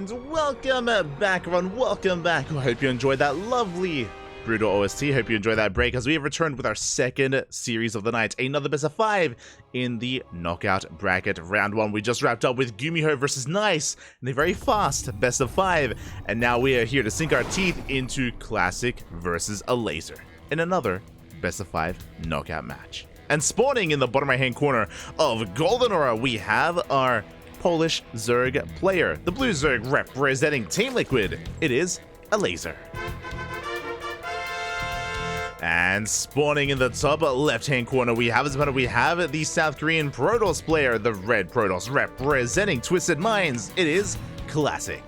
And welcome back, everyone. Welcome back. I hope you enjoyed that lovely Brutal OST. Hope you enjoyed that break as we have returned with our second series of the night. Another best of 5 in the knockout bracket. Round 1, we just wrapped up with Gumiho versus Nice in a very fast best of 5. And now we are here to sink our teeth into Classic versus Elazer in another best of 5 knockout match. And spawning in the bottom right hand corner of Golden Aura, we have our Polish Zerg player, the blue Zerg representing Team Liquid. It is Elazer. And spawning in the top left-hand corner, we have the South Korean Protoss player, the red Protoss representing Twisted Minds. It is Classic.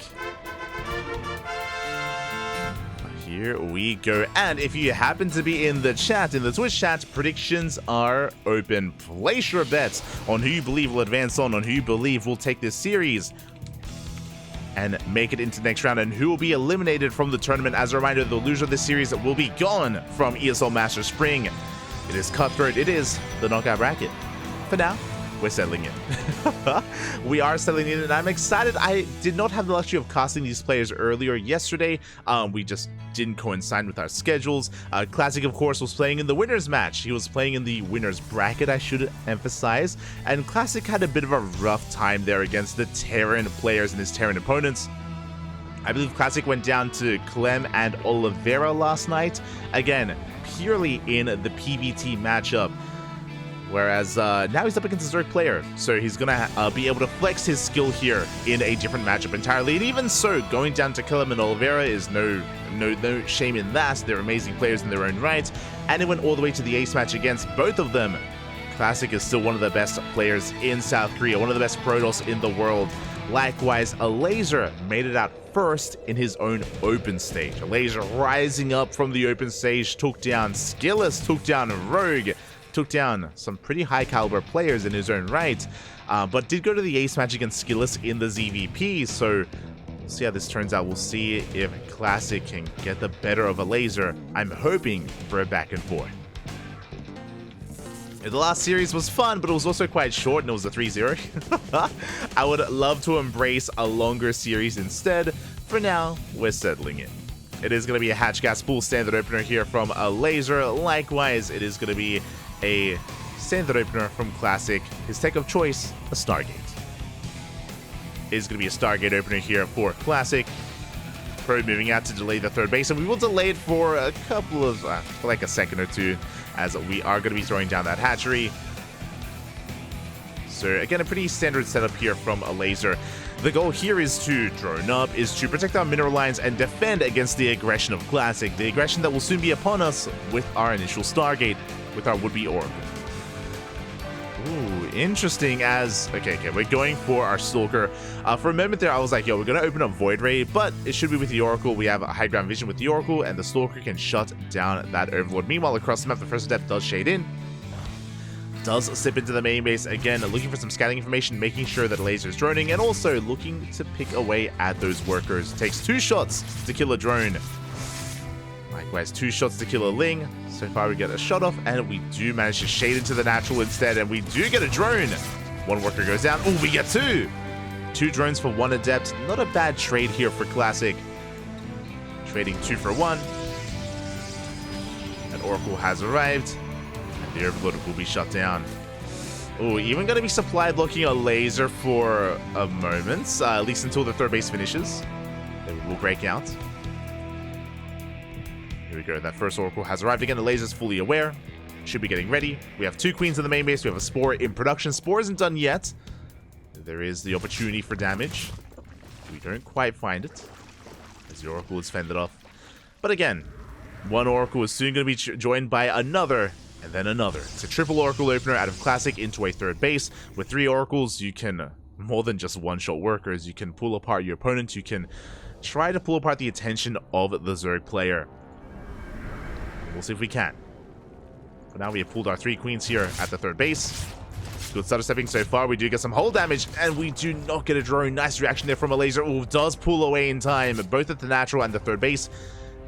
Here we go. And if you happen to be in the chat, in the Twitch chat, predictions are open. Place your bets on who you believe will advance on who you believe will take this series and make it into the next round, and who will be eliminated from the tournament. As a reminder, the loser of this series will be gone from ESL Masters Spring. It is cutthroat. It is the knockout bracket. For now, we're settling in. We are settling in, and I'm excited. I did not have the luxury of casting these players earlier yesterday. We just didn't coincide with our schedules. Classic, of course, was playing in the winners match. He was playing in the winners bracket, I should emphasize. And Classic had a bit of a rough time there against the Terran players and his Terran opponents. I believe Classic went down to Clem and Oliveira last night. Again, purely in the PvT matchup. Whereas now he's up against a Zerg player, so he's gonna be able to flex his skill here in a different matchup entirely. And even so, going down to Clem and Oliveira is no shame in that. They're amazing players in their own right, and it went all the way to the ace match against both of them. Classic is still one of the best players in South Korea, one of the best Protoss in the world. Likewise, Elazer made it out first in his own open stage. Elazer rising up from the open stage, took down Skillus, took down Rogue, took down some pretty high caliber players in his own right, but did go to the ace match against Skillus in the ZVP, so we'll see how this turns out. We'll see if Classic can get the better of Elazer. I'm hoping for a back and forth. The last series was fun, but it was also quite short, and it was a 3-0. I would love to embrace a longer series instead. For now, we're settling in. It is going to be a Hatchgas full standard opener here from Elazer. Likewise, it is going to be a standard opener from Classic. His tech of choice, a Stargate. It is going to be a Stargate opener here for Classic. Pro moving out to delay the third base, and we will delay it for a couple of, for like a second or two, as we are going to be throwing down that hatchery. So again, a pretty standard setup here from Elazer. The goal here is to drone up, is to protect our mineral lines and defend against the aggression of Classic, the aggression that will soon be upon us with our initial Stargate, with our would-be Oracle. Ooh, interesting as... Okay, we're going for our Stalker. For a moment there, I was like, yo, we're going to open up Void Ray, but it should be with the Oracle. We have a high ground vision with the Oracle, and the Stalker can shut down that Overlord. Meanwhile, across the map, the first step does shade in. Does slip into the main base, again, looking for some scouting information, making sure that Elazer is droning, and also looking to pick away at those workers. Takes 2 shots to kill a drone. Likewise, 2 shots to kill a Ling. So far, we get a shot off, and we do manage to shade into the natural instead, and we do get a drone. 1 worker goes down. Oh, we get 2! 2 drones for 1 adept. Not a bad trade here for Classic. Trading 2 for 1. An Oracle has arrived. The Overlord will be shut down. Oh, even going to be supply blocking Elazer for a moment, at least until the third base finishes. Then we will break out. Here we go. That first Oracle has arrived again. Elazer's fully aware. Should be getting ready. We have 2 queens in the main base. We have a Spore in production. Spore isn't done yet. There is the opportunity for damage. We don't quite find it, as the Oracle is fended off. But again, 1 Oracle is soon going to be joined by another, and then another. It's a triple Oracle opener out of Classic into a third base. With 3 Oracles, you can more than just one-shot workers. You can pull apart your opponent. You can try to pull apart the attention of the Zerg player. We'll see if we can. But now we have pulled our 3 queens here at the third base. Good stutter stepping so far. We do get some hull damage, and we do not get a drone. Nice reaction there from Elazer. Oh, does pull away in time, both at the natural and the third base.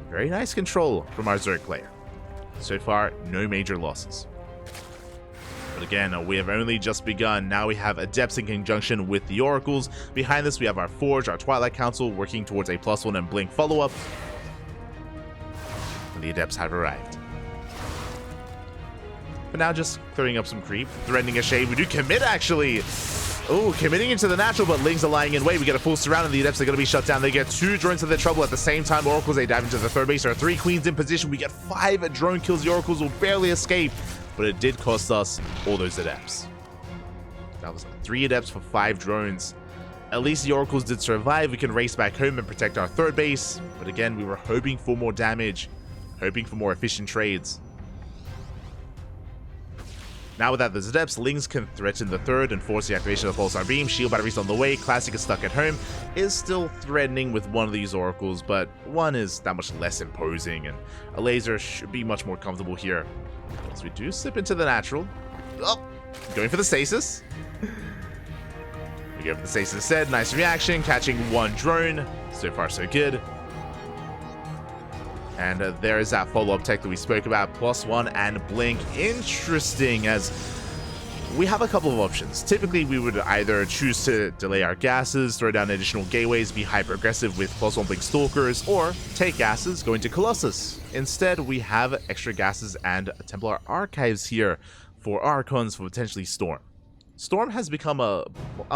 Very nice control from our Zerg player. So far, no major losses. But again, we have only just begun. Now we have Adepts in conjunction with the Oracles. Behind this, we have our Forge, our Twilight Council, working towards a +1 and Blink follow-up. And the Adepts have arrived. But now just clearing up some creep, threatening a shade. We do commit, actually. Oh, committing into the natural, but Lings are lying in wait. We get a full surround, and the Adepts are going to be shut down. They get 2 drones to their trouble at the same time. Oracles, they dive into the third base. There are 3 Queens in position. We get 5 drone kills. The Oracles will barely escape, but it did cost us all those Adepts. That was 3 Adepts for 5 drones. At least the Oracles did survive. We can race back home and protect our third base. But again, we were hoping for more damage, hoping for more efficient trades. Now without the Adepts, Lings can threaten the third and force the activation of the Pulsar Beam. Shield batteries on the way. Classic is stuck at home. Is still threatening with one of these Oracles, but one is that much less imposing, and Elazer should be much more comfortable here. So we do slip into the natural. Oh, going for the stasis. We go for the stasis instead. Nice reaction, catching 1 drone. So far, so good. And there is that follow-up tech that we spoke about, +1 and Blink. Interesting, as we have a couple of options. Typically, we would either choose to delay our gases, throw down additional gateways, be hyper-aggressive with +1 Blink Stalkers, or take gases, go into Colossus. Instead, we have extra gases and Templar Archives here for Archons, for potentially Storm. Storm has become a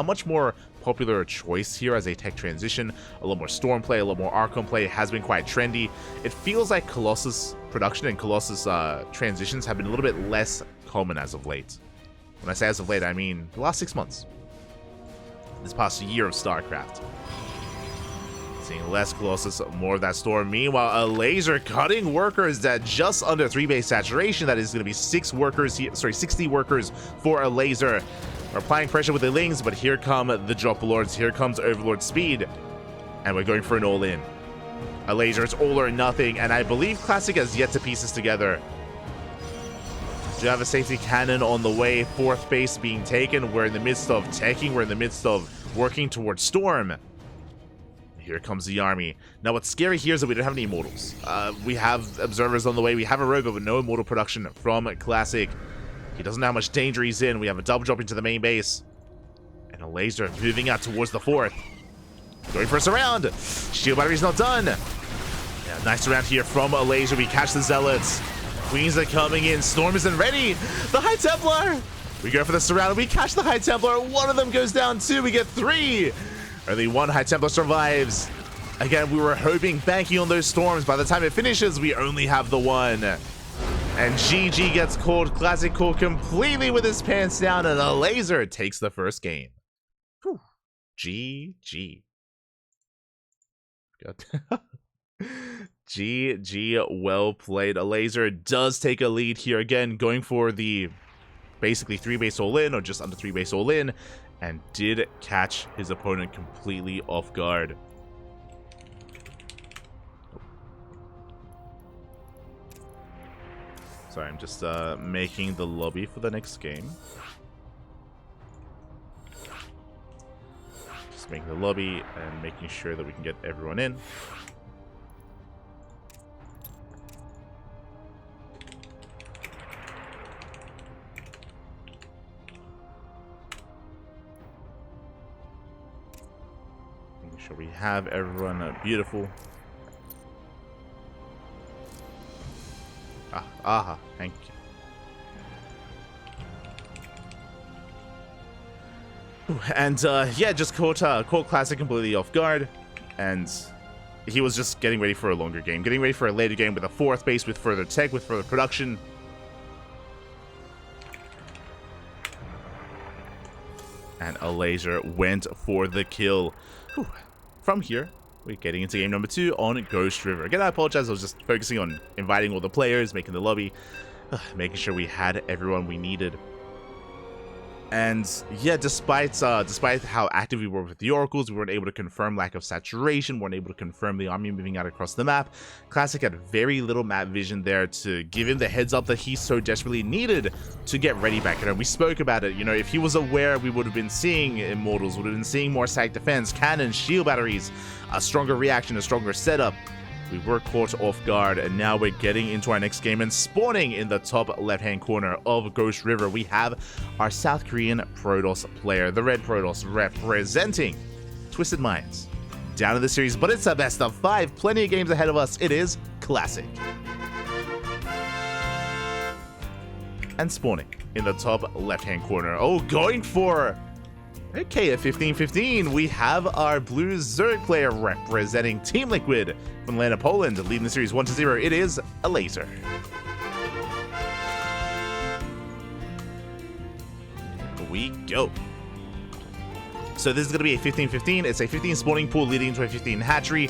much more popular choice here as a tech transition. A lot more Storm play, a lot more Archon play. It has been quite trendy. It feels like Colossus production and Colossus transitions have been a little bit less common as of late. When I say as of late, I mean the last 6 months. This past year of StarCraft. Seeing less Colossus, more of that Storm. Meanwhile, Elazer cutting workers at just under 3 base saturation. That is going to be 6 workers here. Sorry, 60 workers for Elazer. We're applying pressure with the Lings, but here come the Drop Lords. Here comes Overlord Speed. And we're going for an all-in. Elazer, it's all or nothing. And I believe Classic has yet to piece this together. Do you have a safety cannon on the way? 4th base being taken. We're in the midst of teching. We're in the midst of working towards Storm. Here comes the army. Now, what's scary here is that we don't have any Immortals. We have Observers on the way. We have a Robo, but no Immortal production from Classic. He doesn't know how much danger he's in. We have a double drop into the main base. And Elazer moving out towards the 4th. Going for a surround. Shield battery's not done. Yeah, nice surround here from Elazer. We catch the Zealots. Queens are coming in. Storm isn't ready. The High Templar. We go for the surround. We catch the High Templar. One of them goes down too. We get 3. Only 1 High Templar survives. Again, we were hoping, banking on those Storms. By the time it finishes, we only have the 1. And GG gets called. Classic called completely with his pants down, and Elazer takes the first game. Whew. GG. GG, well played. Elazer does take a lead here again, going for the basically 3 base all-in, or just under 3 base all-in, and did catch his opponent completely off guard. Sorry, I'm just making the lobby for the next game. Just making the lobby and making sure that we can get everyone in. Making sure we have everyone beautiful. Aha, thank you. And yeah, just caught Classic completely off guard, and he was just getting ready for a longer game, getting ready for a later game with a 4th base, with further tech, with further production. And Elazer went for the kill. Whew. From here, we're getting into game number 2 on Ghost River. Again, I apologize, I was just focusing on inviting all the players, making the lobby, making sure we had everyone we needed. And yeah, despite how active we were with the Oracles, we weren't able to confirm lack of saturation, weren't able to confirm the army moving out across the map. Classic had very little map vision there to give him the heads up that he so desperately needed to get ready back at home. We spoke about it, you know, if he was aware, we would have been seeing Immortals, would have been seeing more side defense, cannons, shield batteries, a stronger reaction, a stronger setup. We were caught off guard, and now we're getting into our next game and spawning in the top left-hand corner of Ghost River. We have our South Korean Protoss player, the Red Protoss, representing Twisted Minds. Down in the series, but it's a best of 5. Plenty of games ahead of us. It is Classic. And spawning in the top left-hand corner. Oh, going for... Okay, at 15-15, we have our blue Zerg player representing Team Liquid from Atlanta, Poland, leading the series 1-0. It is Elazer. Here we go. So this is going to be a 15-15. It's a 15 spawning pool leading to a 15 hatchery.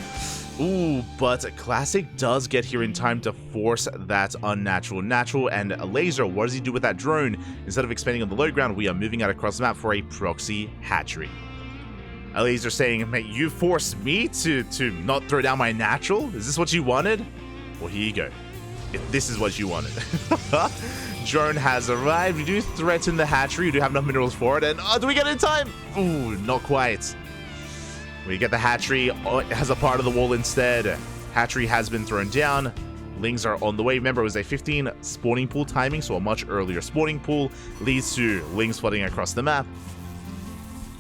Ooh, but Classic does get here in time to force that unnatural natural. And Elazer, what does he do with that drone? Instead of expanding on the low ground, we are moving out across the map for a proxy hatchery. Elazer saying, mate, you forced me to not throw down my natural? Is this what you wanted? Well, here you go. If this is what you wanted. Drone has arrived. We do threaten the hatchery. We do have enough minerals for it. And do we get it in time? Ooh, not quite. We get the hatchery as a part of the wall instead. Hatchery has been thrown down. Lings are on the way. Remember, it was a 15 spawning pool timing, so a much earlier spawning pool leads to Lings flooding across the map.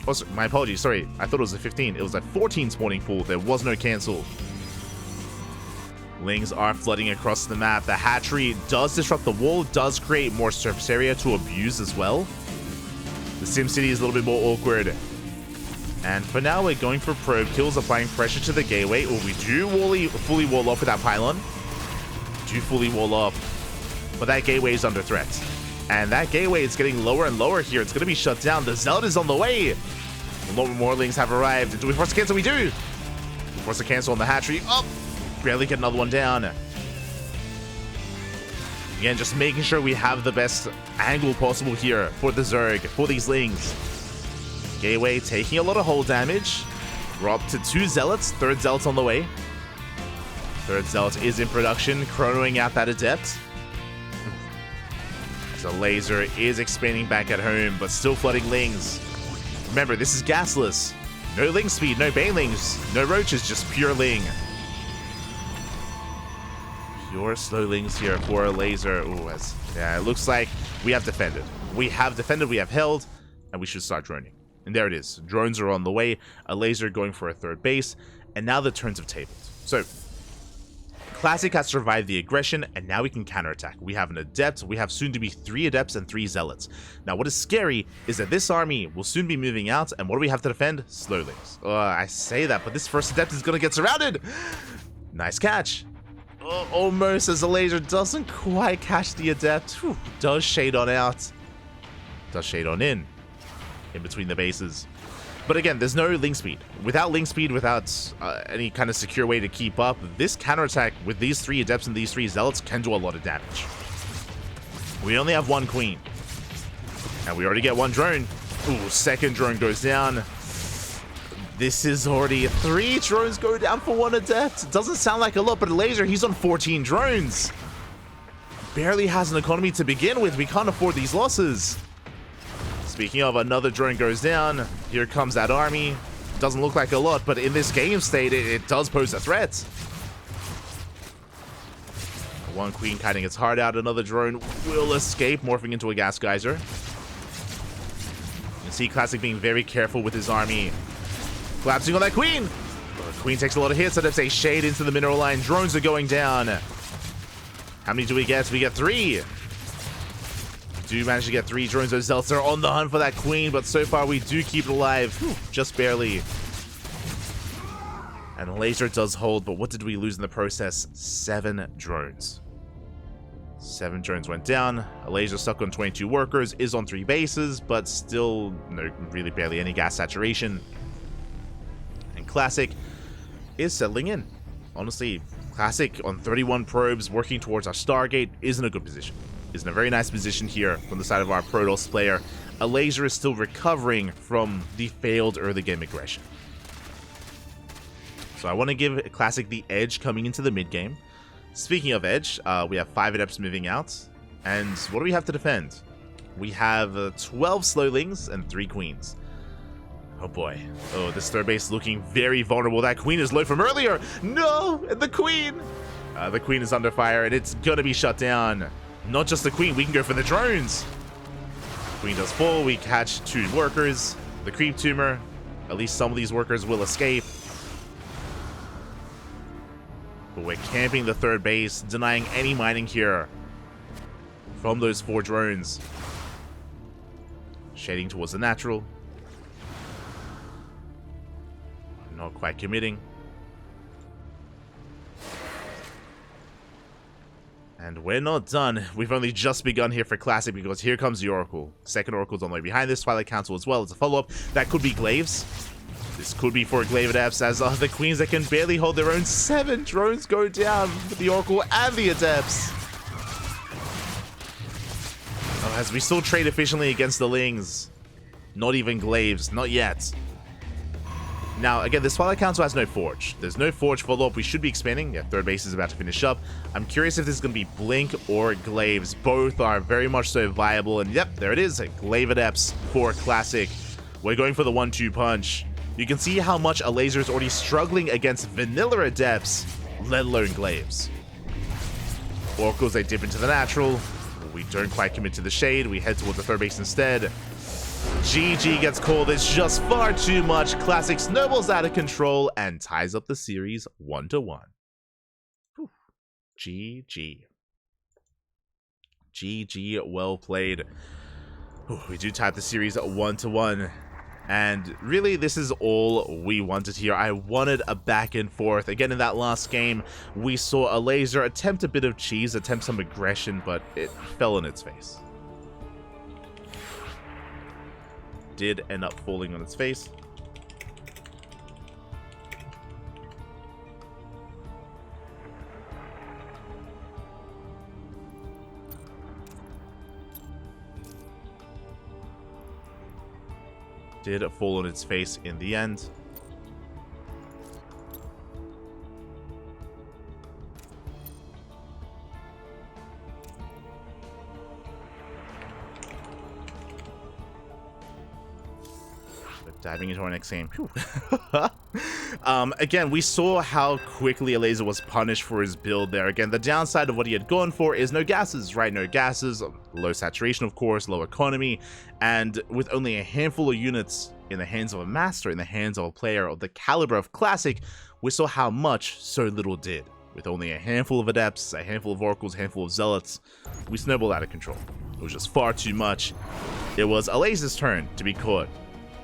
Oh, sorry, my apologies. Sorry, I thought it was a 15. It was a 14 spawning pool. There was no cancel. Lings are flooding across the map. The hatchery does disrupt the wall, does create more surface area to abuse as well. The SimCity is a little bit more awkward. And for now, we're going for probe kills, applying pressure to the gateway. Oh, we do fully wall off with that pylon. Do fully wall off. But that gateway is under threat. And that gateway is getting lower and lower here. It's going to be shut down. The Zealot is on the way. A lot more Lings have arrived. Do we force a cancel? We do. We force a cancel on the hatchery. Oh, barely get another one down. Again, just making sure we have the best angle possible here for the Zerg, for these Lings. Gateway taking a lot of hull damage. We're up to 2 Zealots. 3rd Zealot's on the way. 3rd Zealot is in production, chronoing out that Adept. So Elazer is expanding back at home, but still flooding Lings. Remember, this is gasless. No Ling speed, no Banelings, no Roaches, just pure Ling. Pure slow Lings here for Elazer. Ooh, yeah, it looks like we have defended. We have defended, we have held, and we should start droning. And there it is. Drones are on the way. Elazer going for a 3rd base. And now the turns have tabled. So, Classic has survived the aggression, and now we can counterattack. We have an Adept. We have soon to be 3 Adepts and 3 Zealots. Now, what is scary is that this army will soon be moving out, and what do we have to defend? Slow Lings. I say that, but this first Adept is going to get surrounded. Nice catch. Almost, as Elazer doesn't quite catch the Adept. Whew, does shade on out. Does shade on in between the bases. But again, there's no Ling speed. Without Ling speed, without any kind of secure way to keep up, this counterattack with these 3 Adepts and these 3 Zealots can do a lot of damage. We only have 1 Queen. And we already get 1 drone. Ooh, 2nd drone goes down. This is already 3 drones go down for 1 Adept. It doesn't sound like a lot, but Elazer, he's on 14 drones. Barely has an economy to begin with. We can't afford these losses. Speaking of, another drone goes down. Here comes that army. Doesn't look like a lot, but in this game state, it does pose a threat. 1 Queen kiting its heart out. Another drone will escape, morphing into a gas geyser. You can see Classic being very careful with his army. Collapsing on that Queen. The Queen takes a lot of hits. That's a shade into the mineral line. Drones are going down. How many do we get? We get 3. Do manage to get 3 drones. Those Zealots are on the hunt for that Queen, but so far we do keep it alive. Whew, just barely. And Elazer does hold, but what did we lose in the process? 7 drones. 7 drones went down. Elazer stuck on 22 workers, is on 3 bases, but still no, really barely any gas saturation. And Classic is settling in. Honestly, Classic on 31 probes, working towards our Stargate, is in a good position. Is in a very nice position here from the side of our Protoss player. Elazer is still recovering from the failed early game aggression. So I want to give Classic the edge coming into the mid game. Speaking of edge, we have 5 Adepts moving out. And what do we have to defend? We have 12 Slowlings and 3 Queens. Oh boy. Oh, this third base looking very vulnerable. That queen is low from earlier. No, and the queen. The queen is under fire, and it's gonna be shut down. Not just the queen, we can go for the drones. Queen does fall, we catch 2 workers. The creep tumor, at least some of these workers will escape. But we're camping the third base, denying any mining here from those 4 drones. Shading towards the natural. Not quite committing. And we're not done. We've only just begun here for Classic, because here comes the Oracle. Second Oracle's on the way behind this. Twilight Council as well as a follow-up. That could be Glaives. This could be for Glaive Adepts, as the Queens that can barely hold their own. 7 drones go down with the Oracle and the Adepts. Oh, as we still trade efficiently against the Lings. Not even Glaives. Not yet. Now, again, this Twilight Council has no Forge. There's no Forge follow-up. We should be expanding. Yeah, third base is about to finish up. I'm curious if this is going to be Blink or Glaives. Both are very much so viable. And yep, there it is. Glaive Adepts for Classic. We're going for the 1-2 punch. You can see how much Elazer is already struggling against vanilla Adepts, let alone Glaives. Oracles, they dip into the natural. We don't quite commit to the shade. We head towards the third base instead. GG gets called. It's just far too much. Classic snowballs out of control and ties up the series 1-1. GG. GG, well played. We do tie up the series 1-1. And really, this is all we wanted here. I wanted a back and forth. Again, in that last game, we saw Elazer attempt a bit of cheese, attempt some aggression, but it fell on its face. Did end up falling on its face. Did fall on its face in the end. Diving into our next game. Again, we saw how quickly Elazer was punished for his build there. Again, the downside of what he had gone for is no gases, right? No gases, low saturation, of course, low economy, and with only a handful of units in the hands of a master, in the hands of a player of the caliber of Classic, we saw how much so little did. With only a handful of Adepts, a handful of Oracles, a handful of Zealots, we snowballed out of control. It was just far too much. It was Elazer's turn to be caught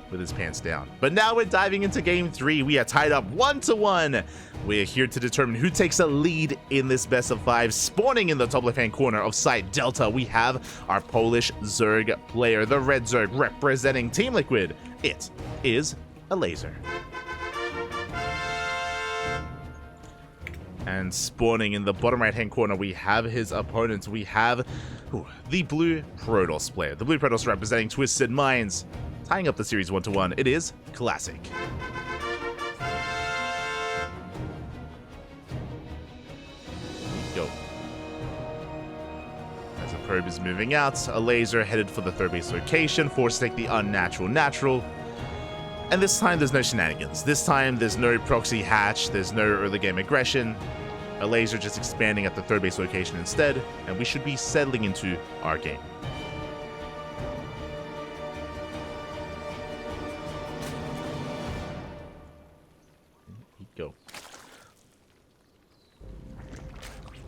with his pants down. But now we're diving into game 3. We are tied up 1-1. We're here to determine who takes a lead in this best of 5. Spawning in the top left hand corner of site Delta, we have our Polish Zerg player, the Red Zerg, representing Team Liquid. It is Elazer. And spawning in the bottom right hand corner, we have his opponents. We have the Blue Protoss player. The Blue Protoss representing Twisted Minds. Tying up the series 1-1, it is Classic. Go. As the probe is moving out, Elazer headed for the third base location, forced to take the unnatural natural. And this time there's no shenanigans. This time there's no proxy hatch, there's no early game aggression. Elazer just expanding at the third base location instead, and we should be settling into our game. Go.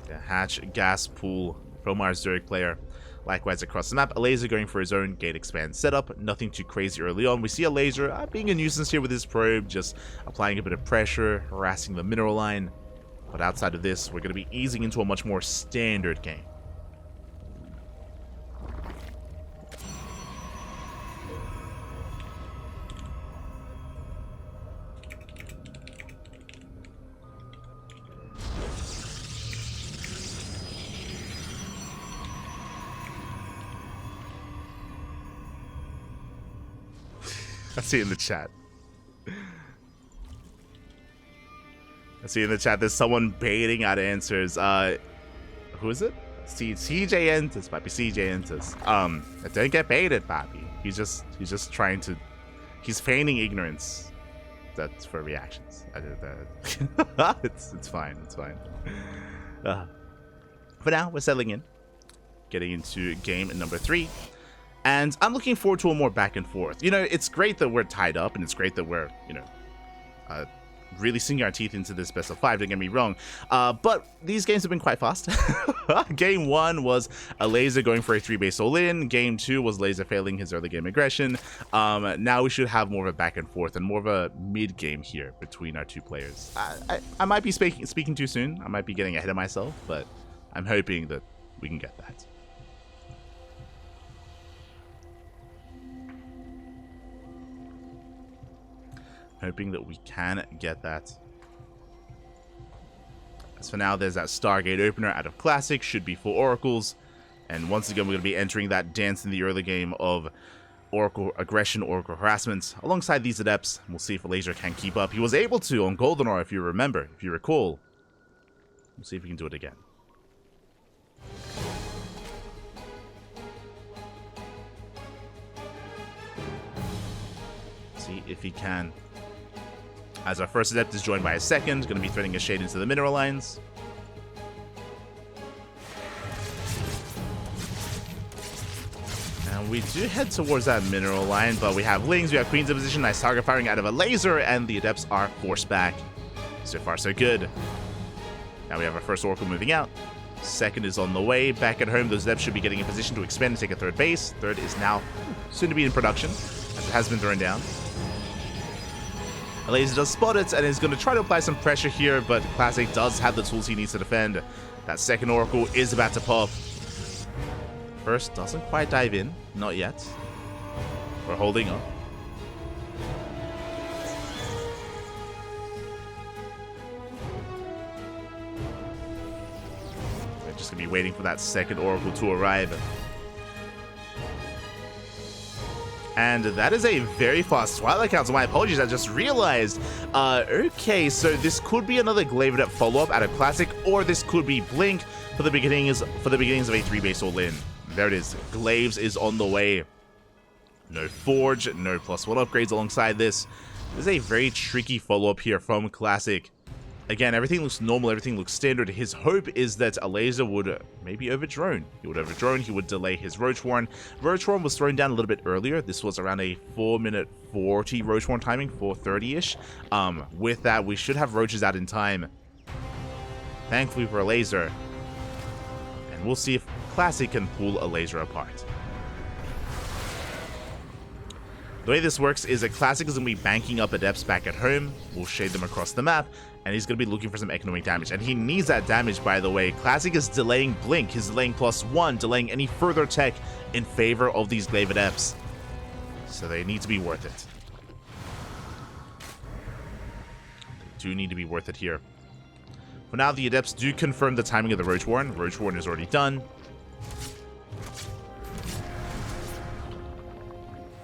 The hatch gas pool from our Zerg player. Likewise across the map, Elazer going for his own gate expand setup. Nothing too crazy early on. We see Elazer being a nuisance here with his probe, just applying a bit of pressure, harassing the mineral line. But outside of this, we're going to be easing into a much more standard game. I see in the chat. There's someone baiting out answers. Who is it? CJ Entis. Might be CJ Entis. Don't get baited, Bobby. He's just trying to He's feigning ignorance. That's for reactions. I did that. It's fine. It's fine. For now, we're settling in. Getting into game number 3. And I'm looking forward to a more back and forth. You know, it's great that we're tied up, and it's great that we're, you know, really sinking our teeth into this best of 5, don't get me wrong. But these games have been quite fast. Game 1 was Elazer going for a 3-base all-in. Game 2 was Elazer failing his early game aggression. Now we should have more of a back and forth and more of a mid-game here between our two players. I might be speaking too soon. I might be getting ahead of myself, but I'm hoping that we can get that. Hoping that we can get that. As for now, there's that Stargate opener out of Classic. Should be 4 Oracles. And once again, we're going to be entering that dance in the early game of Oracle Aggression, Oracle Harassment. Alongside these Adepts, we'll see if Elazer can keep up. He was able to on Goldenor, if you remember, if you recall. We'll see if we can do it again. See if he can. As our first Adept is joined by a second, going to be threading a shade into the mineral lines. And we do head towards that mineral line, but we have Lings, we have Queens in position, nice target firing out of Elazer, and the Adepts are forced back. So far, so good. Now we have our first Oracle moving out. Second is on the way. Back at home, those Adepts should be getting in position to expand and take a third base. Third is now soon to be in production, as it has been thrown down. Elazer does spot it and is going to try to apply some pressure here, but Classic does have the tools he needs to defend. That second Oracle is about to pop. First doesn't quite dive in. Not yet. We're holding up. We're just going to be waiting for that second Oracle to arrive. And that is a very fast Twilight Council. My apologies, I just realized. Okay, so this could be another Glaive Adept follow-up out of Classic, or this could be Blink for the beginnings of a 3-base all-in. There it is. Glaives is on the way. No Forge, no +1 upgrades alongside this. This is a very tricky follow-up here from Classic. Again, everything looks normal, everything looks standard. His hope is that Elazer would maybe overdrone. He would overdrone, he would delay his Roach Warren. Roach Warren was thrown down a little bit earlier. This was around a 4-minute 40 Roach Warren timing, 4:30-ish. With that, we should have Roaches out in time. Thankfully for Elazer. And we'll see if Classic can pull Elazer apart. The way this works is that Classic is going to be banking up Adepts back at home. We'll shade them across the map, and he's going to be looking for some economic damage. And he needs that damage, by the way. Classic is delaying Blink. He's delaying +1, delaying any further tech in favor of these Glaive Adepts. So they need to be worth it. They do need to be worth it here. For now, the Adepts do confirm the timing of the Roach Warren. Roach Warren is already done.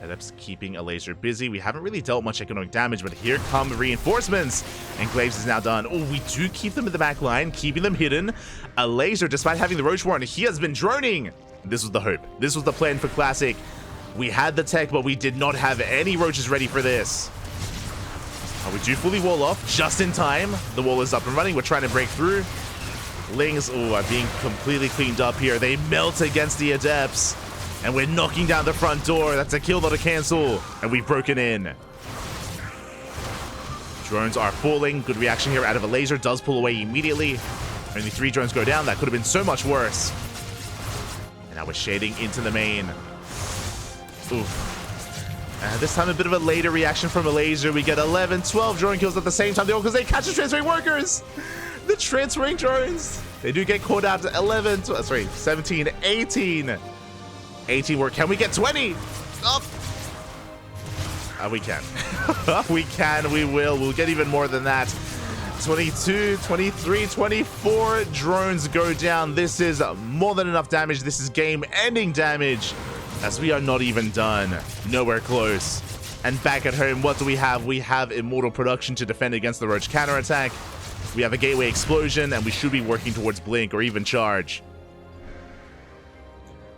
Adepts keeping Elazer busy. We haven't really dealt much economic damage, but here come the reinforcements. And Glaives is now done. Oh, we do keep them in the back line, keeping them hidden. Elazer, despite having the Roach Warren, he has been droning. This was the hope. This was the plan for Classic. We had the tech, but we did not have any Roaches ready for this. We do fully wall off just in time. The wall is up and running. We're trying to break through. Lings, are being completely cleaned up here. They melt against the Adepts. And we're knocking down the front door. That's a kill, not a cancel. And we've broken in. Drones are falling. Good reaction here out of Elazer. Does pull away immediately. Only 3 drones go down. That could have been so much worse. And now we're shading into the main. Oof. And this time a bit of a later reaction from Elazer. We get 11, 12 drone kills at the same time. Because they catch the transferring workers. The transferring drones. They do get caught out at 11, 17, 18. 18 work. Can we get 20? Oh. We can. We can. We will. We'll get even more than that. 22, 23, 24 drones go down. This is more than enough damage. This is game-ending damage. As we are not even done. Nowhere close. And back at home, what do we have? We have Immortal Production to defend against the Roach counterattack. We have a Gateway Explosion, and we should be working towards Blink or even Charge.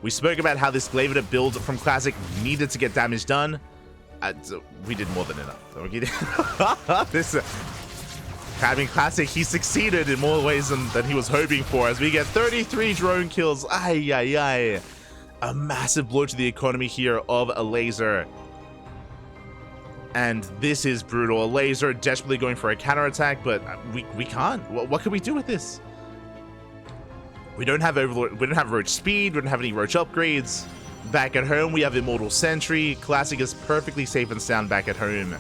We spoke about how this Glaive Adept build from Classic needed to get damage done. We did more than enough. This, I mean, Classic, he succeeded in more ways than he was hoping for, as we get 33 drone kills. Ay, ay, ay. A massive blow to the economy here of Elazer. And this is brutal. Elazer desperately going for a counterattack, but we can't. What can we do with this? We don't have Overlord, we don't have Roach Speed, we don't have any Roach upgrades. Back at home, we have Immortal Sentry. Classic is perfectly safe and sound back at home.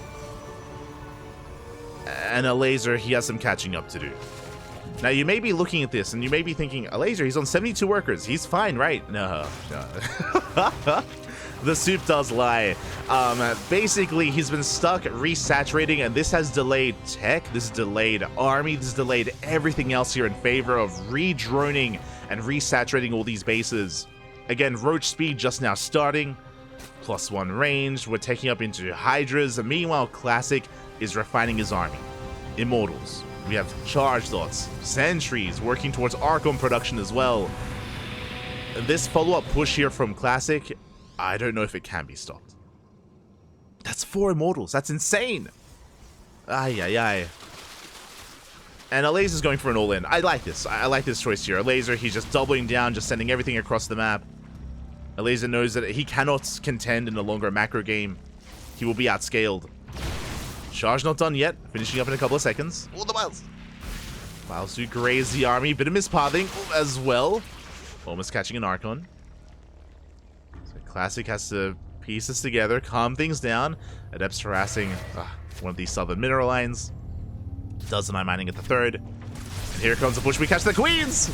And Elazer, he has some catching up to do. Now, you may be looking at this, and you may be thinking, Elazer, he's on 72 workers. He's fine, right? No. The soup does lie. Basically, he's been stuck resaturating, and this has delayed tech, this has delayed army, this has delayed everything else here in favor of redroning and resaturating all these bases. Again, Roach Speed just now starting, +1 range, we're taking up into Hydras, and meanwhile, Classic is refining his army. Immortals, we have Charge Dots, Sentries, working towards Archon production as well. This follow-up push here from Classic, I don't know if it can be stopped. That's 4 Immortals, that's insane! Ay, ay, ay. And Elazer's going for an all-in. I like this. I like this choice here. Elazer, he's just doubling down, just sending everything across the map. Elazer knows that he cannot contend in a longer macro game. He will be outscaled. Charge not done yet. Finishing up in a couple of seconds. Oh, the Miles. Miles do graze the army. Bit of mispathing as well. Almost catching an Archon. So Classic has to piece this together, calm things down. Adepts harassing one of these southern mineral lines. Does the 9 mining at the 3rd. And here comes the push. We catch the Queens!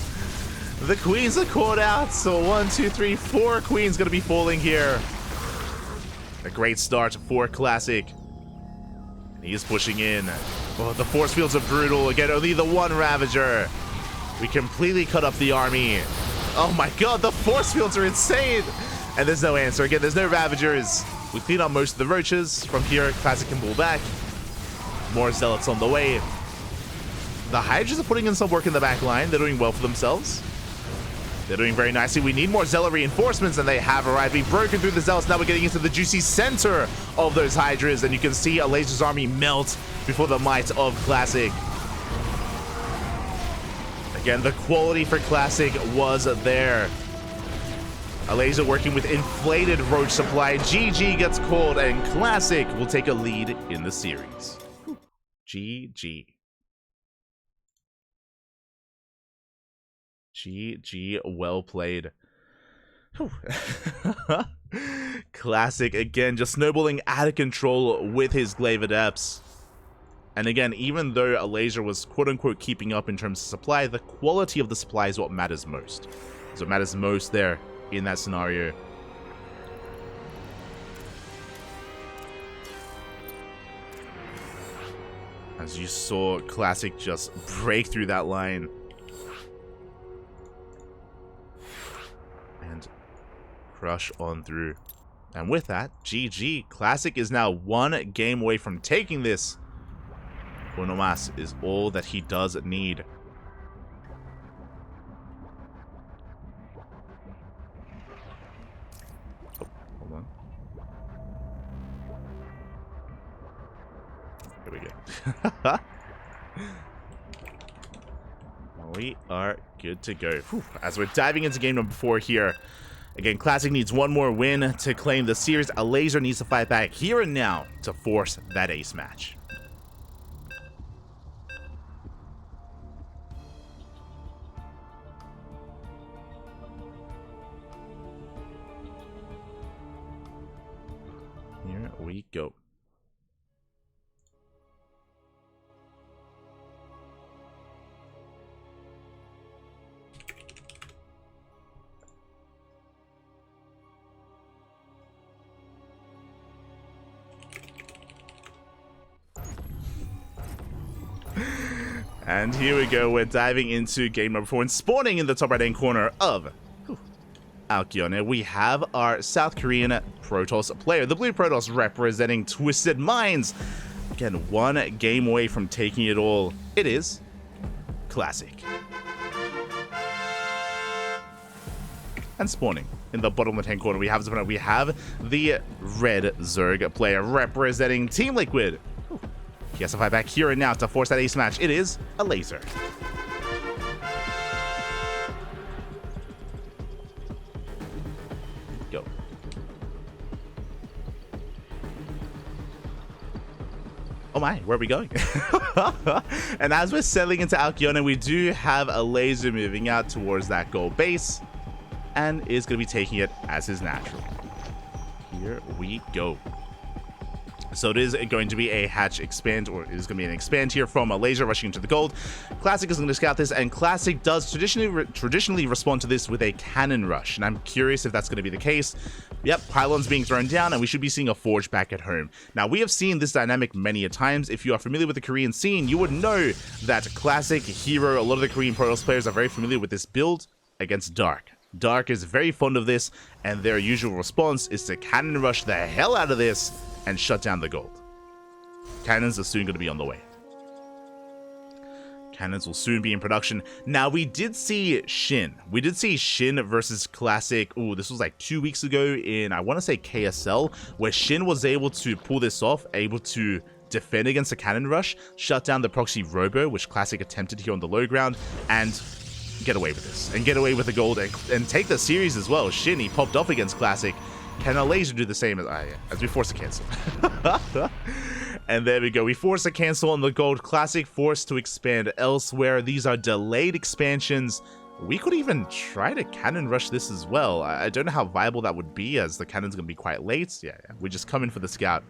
The Queens are caught out. So 1, 2, 3, 4 Queens going to be falling here. A great start for Classic. And he is pushing in. Oh, the force fields are brutal. Again, only the 1 Ravager. We completely cut up the army. Oh my god, the force fields are insane. And there's no answer. Again, there's no Ravagers. We clean up most of the Roaches. From here, Classic can pull back. More Zealots on the way. The Hydras are putting in some work in the back line. They're doing well for themselves. They're doing very nicely. We need more Zealot reinforcements, and they have arrived. We've broken through the Zealots. Now we're getting into the juicy center of those Hydras, and you can see Elazer's army melt before the might of Classic. Again, the quality for Classic was there. Elazer working with inflated Roach supply. GG gets called, and Classic will take a lead in the series. GG. GG, well played. Classic, again, just snowballing out of control with his Glaive Adepts. And again, even though Elazer was quote-unquote keeping up in terms of supply, the quality of the supply is what matters most. Is what matters most there in that scenario. As you saw Classic just break through that line. And crush on through. And with that, GG. Classic is now 1 game away from taking this. Uno mas is all that he does need. Oh, hold on. Here we go. We are good to go. Whew. As we're diving into game number 4 here. Again, Classic needs 1 more win to claim the series. Elazer needs to fight back here and now to force that ace match. Here we go. And here we go, we're diving into game number 4 and spawning in the top right-hand corner of Alkion. We have our South Korean Protoss player, the Blue Protoss representing Twisted Minds. Again, 1 game away from taking it all. It is Classic. And spawning in the bottom left-hand corner, we have the red Zerg player representing Team Liquid. He has to fight back here and now to force that ace match. It is Elazer. Go. Oh my, where are we going? And as we're settling into Alcyone, we do have Elazer moving out towards that gold base and is going to be taking it as his natural. Here we go. So it is going to be a hatch expand, or it is going to be an expand here from Elazer rushing into the gold. Classic is going to scout this, and Classic does traditionally respond to this with a cannon rush, and I'm curious if that's going to be the case. Yep, pylons being thrown down, and we should be seeing a forge back at home. Now, we have seen this dynamic many a times. If you are familiar with the Korean scene, you would know that Classic, Hero, a lot of the Korean Protoss players are very familiar with this build against Dark. Dark is very fond of this, and their usual response is to cannon rush the hell out of this and shut down the gold. Cannons are soon going to be on the way. Cannons will soon be in production. Now, we did see Shin. We did see Shin versus Classic. Ooh, this was like 2 weeks ago in, I want to say, KSL, where Shin was able to pull this off, able to defend against a cannon rush, shut down the proxy robo, which Classic attempted here on the low ground, and get away with this. And get away with the gold and take the series as well. Shin, he popped off against Classic. Can Elazer do the same as we force a cancel? And there we go. We force a cancel on the gold. Classic forced to expand elsewhere. These are delayed expansions. We could even try to cannon rush this as well. I don't know how viable that would be, as the cannon's going to be quite late. Yeah. We just come in for the scout.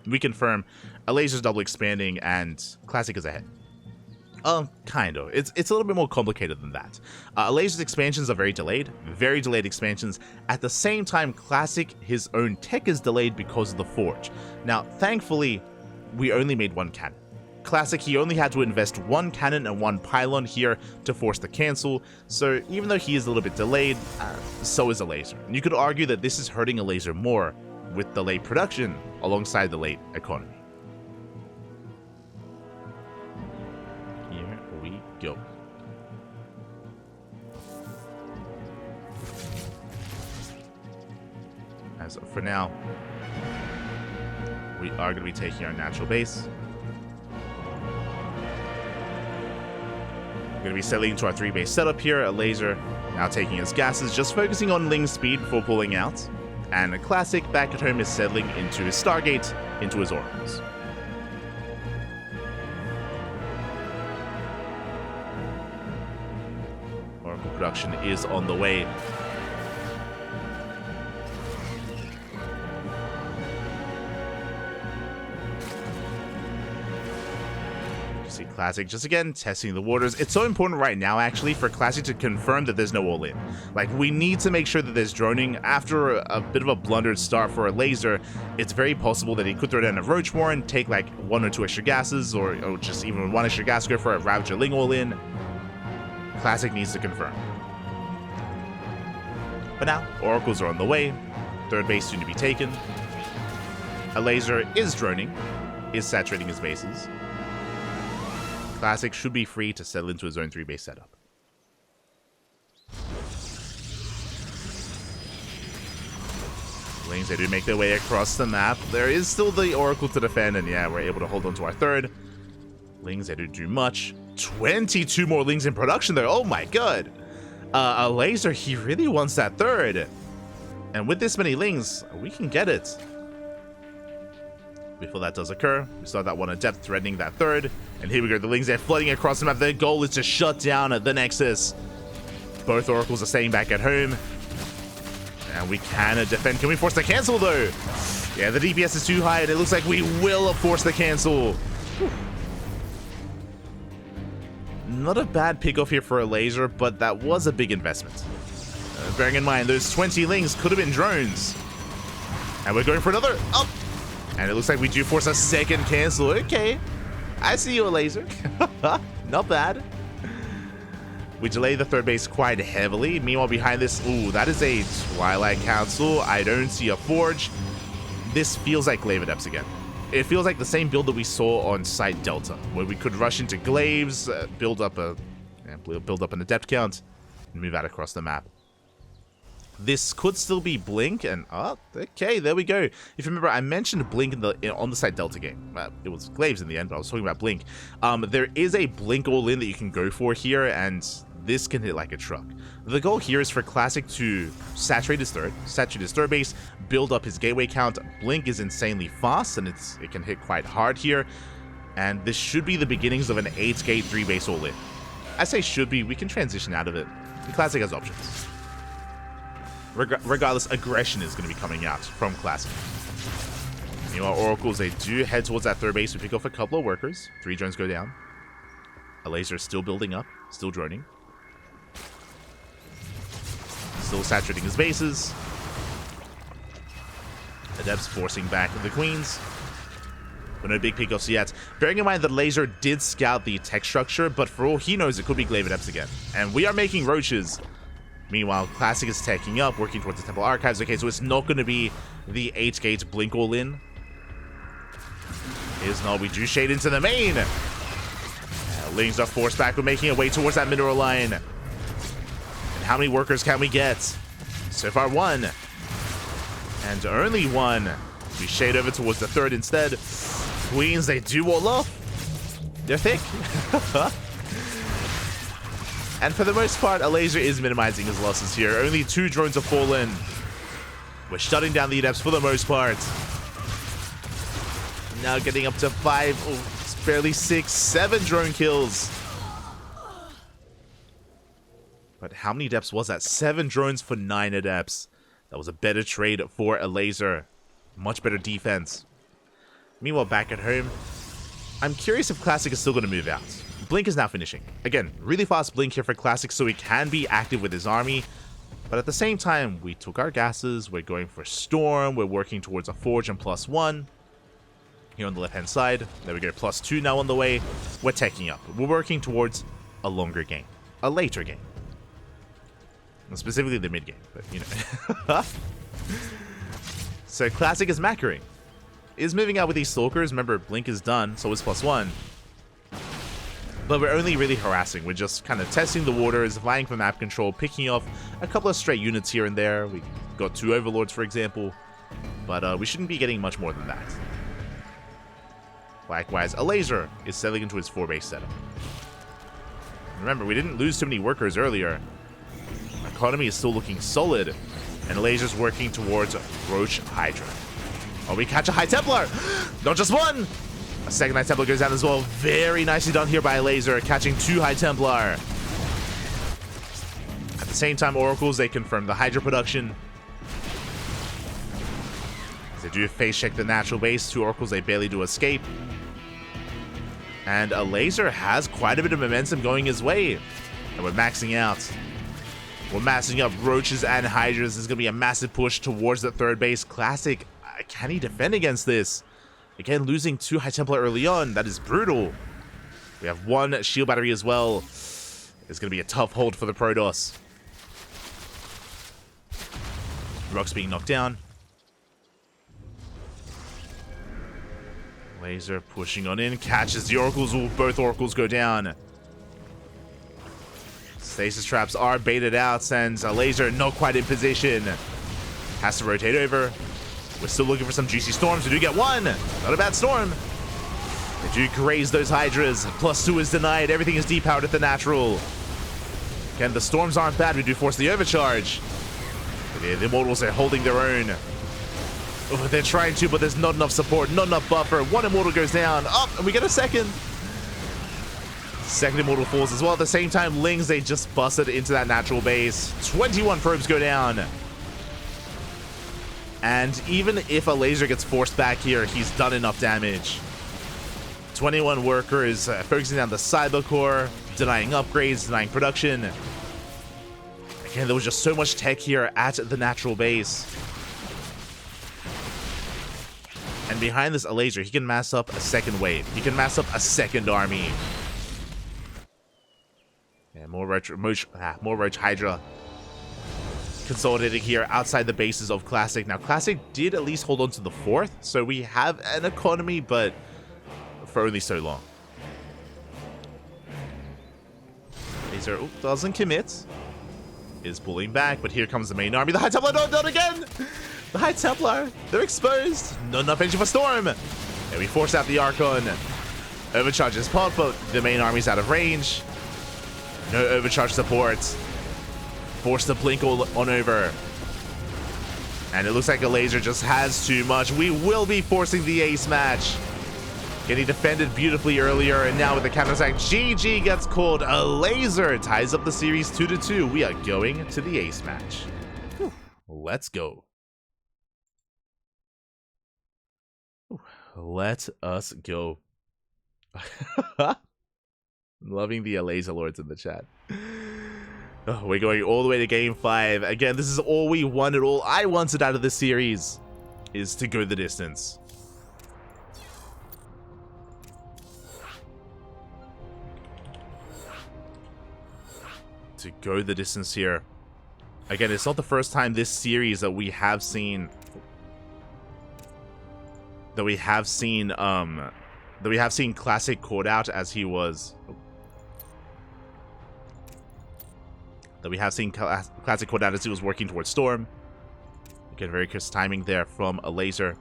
We confirm Elazer's double expanding, and Classic is ahead. Kind of. It's a little bit more complicated than that. Elazer's expansions are very delayed expansions. At the same time, Classic, his own tech is delayed because of the forge. Now, thankfully, we only made one cannon. Classic, he only had to invest one cannon and one pylon here to force the cancel, so even though he is a little bit delayed, so is Elazer. And you could argue that this is hurting Elazer more with the late production alongside the late economy. Here we go. As for now, we are going to be taking our natural base. We're going to be settling into our 3-base setup here. Elazer now taking his gases, just focusing on Ling's speed before pulling out. And a Classic back at home is settling into his Stargate, into his Oracles. Oracle production is on the way. Classic just again testing the waters. It's so important right now actually for Classic to confirm that there's no all-in. Like, we need to make sure that there's droning. After a bit of a blundered start for Elazer, it's very possible that he could throw down a Roach Warren, take like 1 or 2 extra gases, or just even 1 extra gas, go for a Ravager Ling all-in. Classic needs to confirm. But now Oracles are on the way. 3rd base soon to be taken. Elazer is droning, is saturating his bases. Classic should be free to settle into his own 3-base setup. Lings, they do make their way across the map. There is still the Oracle to defend, and yeah, we're able to hold on to our 3rd. Lings, they don't do much. 22 more Lings in production there. Oh my god. Elazer, he really wants that 3rd. And with this many Lings, we can get it. Before that does occur, we saw that 1 Adept threatening that 3rd. And here we go, the Lings, they're flooding across the map. Their goal is to shut down the Nexus. Both Oracles are staying back at home. And we can defend. Can we force the cancel, though? Yeah, the DPS is too high, and it looks like we will force the cancel. Whew. Not a bad pickoff here for Elazer, but that was a big investment. Bearing in mind, those 20 Lings could have been drones. And we're going for another. Oh! And it looks like we do force a 2nd cancel. Okay. I see you, Elazer. Not bad. We delay the 3rd base quite heavily. Meanwhile, behind this, ooh, that is a Twilight Council. I don't see a Forge. This feels like Glaive Adepts again. It feels like the same build that we saw on Site Delta, where we could rush into Glaives, build up an Adept count, and move out across the map. This could still be Blink, and okay, there we go. If you remember, I mentioned Blink on the side Delta game. It was Glaives in the end, but I was talking about Blink. There is a Blink all-in that you can go for here, and this can hit like a truck. The goal here is for Classic to saturate his third base, build up his gateway count. Blink is insanely fast, and it can hit quite hard here, and this should be the beginnings of an 8-gate 3-base all-in. I say should be, we can transition out of it. The Classic has options. Regardless, aggression is going to be coming out from Classic. Meanwhile, Oracles, they do head towards that third base. We pick off a couple of workers. 3 drones go down. Elazer is still building up, still droning. Still saturating his bases. Adepts forcing back the queens. But no big pickoffs yet. Bearing in mind that Elazer did scout the tech structure, but for all he knows, it could be Glaive Adepts again. And we are making roaches. Meanwhile, Classic is taking up, working towards the Temple Archives. Okay, so it's not going to be the 8-gate Blink all-in. It is not. We do shade into the main. Lings are forced back. We're making our way towards that mineral line. And how many workers can we get? So far, 1. And only 1. We shade over towards the third instead. Queens, they do wall off. They're thick. And for the most part, Elazer is minimizing his losses here. Only 2 drones have fallen. We're shutting down the Adepts for the most part. Now getting up to 5, it's barely 6, 7 drone kills. But how many Adepts was that? 7 drones for 9 Adepts. That was a better trade for Elazer. Much better defense. Meanwhile, back at home, I'm curious if Classic is still going to move out. Blink is now finishing. Again, really fast Blink here for Classic so he can be active with his army. But at the same time, we took our gases. We're going for Storm. We're working towards a Forge and +1. Here on the left-hand side. There we go. +2 now on the way. We're taking up. We're working towards a longer game. A later game. And specifically the mid-game. But, you know. So Classic is macroing. Is moving out with these Stalkers. Remember, Blink is done. So is +1. But we're only really harassing. We're just kind of testing the waters, vying for map control, picking off a couple of stray units here and there. We got 2 Overlords, for example. But we shouldn't be getting much more than that. Likewise, Elazer is settling into his 4-base setup. Remember, we didn't lose too many workers earlier. Our economy is still looking solid. And Elazer's working towards Roach Hydra. Oh, we catch a High Templar! Not just 1! A second High Templar goes down as well. Very nicely done here by Elazer, catching 2 High Templar. At the same time, Oracles, they confirm the Hydra production. As they do face check the natural base. 2 Oracles, they barely do escape. And Elazer has quite a bit of momentum going his way. And we're maxing out. We're massing up Roaches and Hydras. There's going to be a massive push towards the third base. Classic, can he defend against this? Again, losing 2 High Templar early on. That is brutal. We have 1 shield battery as well. It's going to be a tough hold for the Protoss. Rock's being knocked down. Elazer pushing on in. Catches the Oracles. Both Oracles go down. Stasis traps are baited out. And Elazer not quite in position. Has to rotate over. We're still looking for some juicy storms. We do get 1. Not a bad storm. They do graze those Hydras. +2 is denied. Everything is depowered at the natural. Again, the storms aren't bad. We do force the overcharge. The Immortals are holding their own. Oh, they're trying to, but there's not enough support. Not enough buffer. 1 Immortal goes down. Up, and we get a second. Second Immortal falls as well. At the same time, Lings, they just busted into that natural base. 21 probes go down. And even if Elazer gets forced back here, he's done enough damage. 21 workers focusing on the cyber core, denying upgrades, denying production. Again, there was just so much tech here at the natural base. And behind this Elazer, he can mass up a second wave. He can mass up a second army. Yeah, more Roach Hydra. Consolidating here outside the bases of Classic. Now, Classic did at least hold on to the 4th, so we have an economy, but for only so long. Elazer doesn't commit. is pulling back, but here comes the main army. The High Templar, no, not again! The High Templar, they're exposed. Not enough energy for Storm. And we force out the Archon. Overcharges pop, but the main army's out of range. No overcharge support. Force the blink on over. And it looks like Elazer just has too much. We will be forcing the ace match. Getting defended beautifully earlier, and now with the counterattack, GG gets called. Elazer ties up the series 2-2. We are going to the ace match. Whew. Let's go. Whew. Let us go. Loving the Elazer lords in the chat. Oh, we're going all the way to game 5. Again, this is all we wanted. All I wanted out of this series is to go the distance. To go the distance here. Again, it's not the first time this series that we have seen Classic caught out as he was. That we have seen Classic caught out as he was working towards Storm. Again, very crisp timing there from Elazer.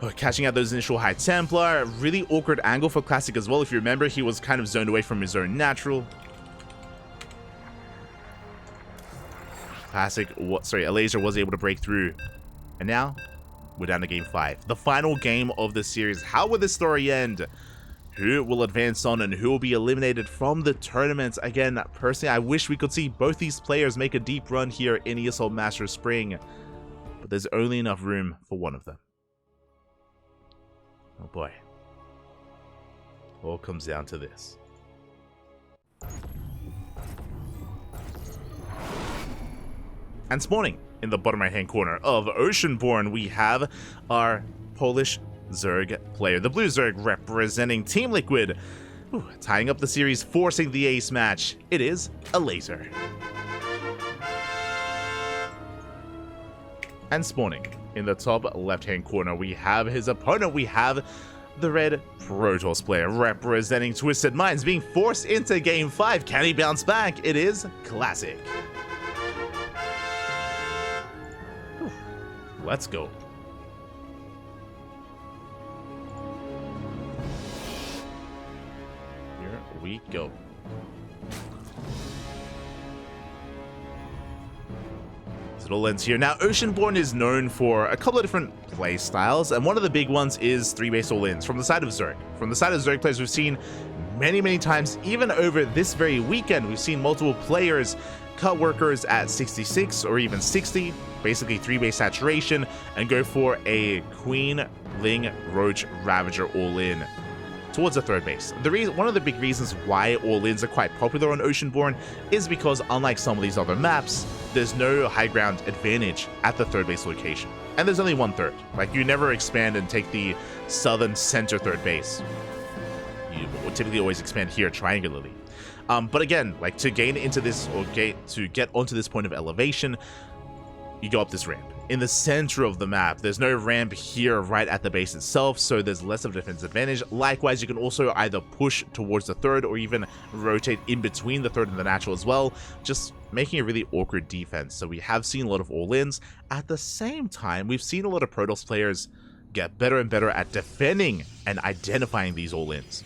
Oh, catching out those initial High Templar. Really awkward angle for Classic as well. If you remember, he was kind of zoned away from his own natural. Elazer was able to break through. And now, we're down to game 5. The final game of the series. How will this story end? Who will advance on and who will be eliminated from the tournament? Again, personally, I wish we could see both these players make a deep run here in ESL Masters Spring. But there's only enough room for one of them. Oh boy. All comes down to this. And spawning in the bottom right hand corner of Oceanborn, we have our Polish Zerg player. The blue Zerg representing Team Liquid. Ooh, tying up the series, forcing the ace match. It is Elazer. And spawning in the top left hand corner, we have his opponent. We have the red Protoss player representing Twisted Minds, being forced into game 5. Can he bounce back? It is Classic. Whew. Let's go. Here we go. It all ends here. Now, Oceanborn is known for a couple of different play styles, and one of the big ones is 3-base all-ins from the side of Zerg. From the side of Zerg players, we've seen many times, even over this very weekend, we've seen multiple players cut workers at 66 or even 60, basically 3-base saturation, and go for a Queen, Ling, Roach, Ravager all-in towards the third base. One of the big reasons why all-ins are quite popular on Oceanborn is because, unlike some of these other maps, there's no high ground advantage at the third base location. And there's only one third. Like, you never expand and take the southern center third base. You would typically always expand here triangularly. But again, like, to gain into this, or to get onto this point of elevation, you go up this ramp. In the center of the map, there's no ramp here right at the base itself, so there's less of a defense advantage. Likewise, you can also either push towards the third or even rotate in between the third and the natural as well, just making a really awkward defense. So we have seen a lot of all-ins. At the same time, we've seen a lot of Protoss players get better and better at defending and identifying these all-ins.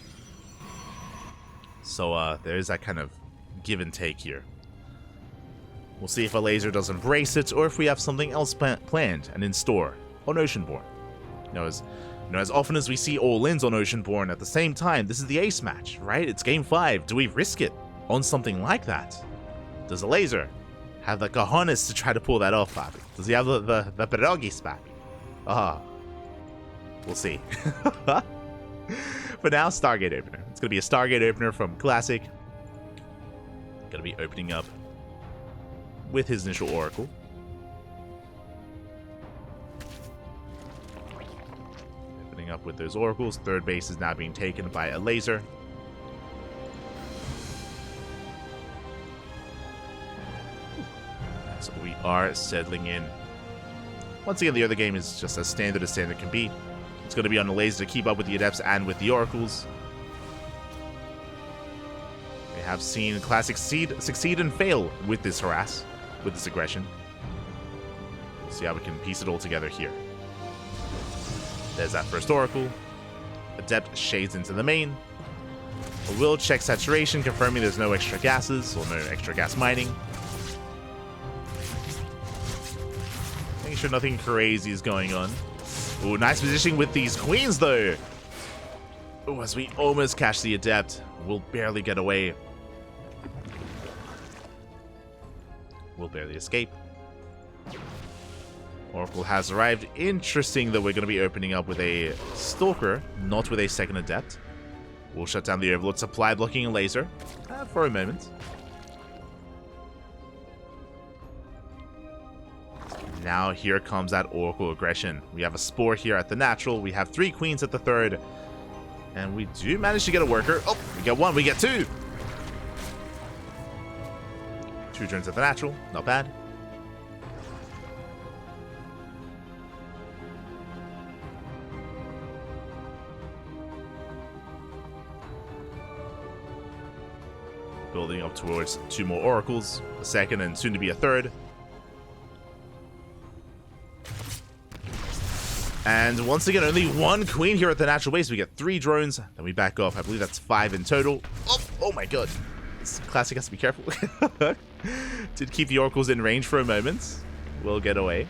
So there is that kind of give and take here. We'll see if Elazer does embrace it, or if we have something else planned and in store on Oceanborn. As often as we see all-ins on Oceanborn, at the same time, this is the ace match, right? It's game 5. Do we risk it on something like that? Does Elazer have the cojones to try to pull that off, Papi? Does he have the pierogis, Papi? We'll see. For now, Stargate opener. It's going to be a Stargate opener from Classic. Going to be opening up with his initial Oracle. Opening up with those Oracles. Third base is now being taken by Elazer. So we are settling in. Once again, the other game is just as standard can be. It's going to be on Elazer to keep up with the Adepts and with the Oracles. have seen Classic succeed and fail with this harass, with this aggression. See how we can piece it all together here. There's that first Oracle. Adept shades into the main. We'll check saturation, confirming there's no extra gases or no extra gas mining. Making sure nothing crazy is going on. Ooh, nice positioning with these queens though. Ooh, as we almost catch the Adept, we'll barely get away. We'll barely escape. Oracle has arrived. Interesting that we're going to be opening up with a Stalker, not with a second Adept. We'll shut down the Overlord supply, blocking Elazer for a moment. Now here comes that Oracle aggression. We have a Spore here at the natural. We have 3 queens at the third. And we do manage to get a worker. Oh, we get 1, we get 2. 2 drones at the natural, not bad. Building up towards 2 more Oracles, a second and soon to be a third. And once again, only 1 queen here at the natural base. We get 3 drones, then we back off. I believe that's 5 in total. Oh my god. This Classic has to be careful. Did keep the Oracles in range for a moment. We'll get away.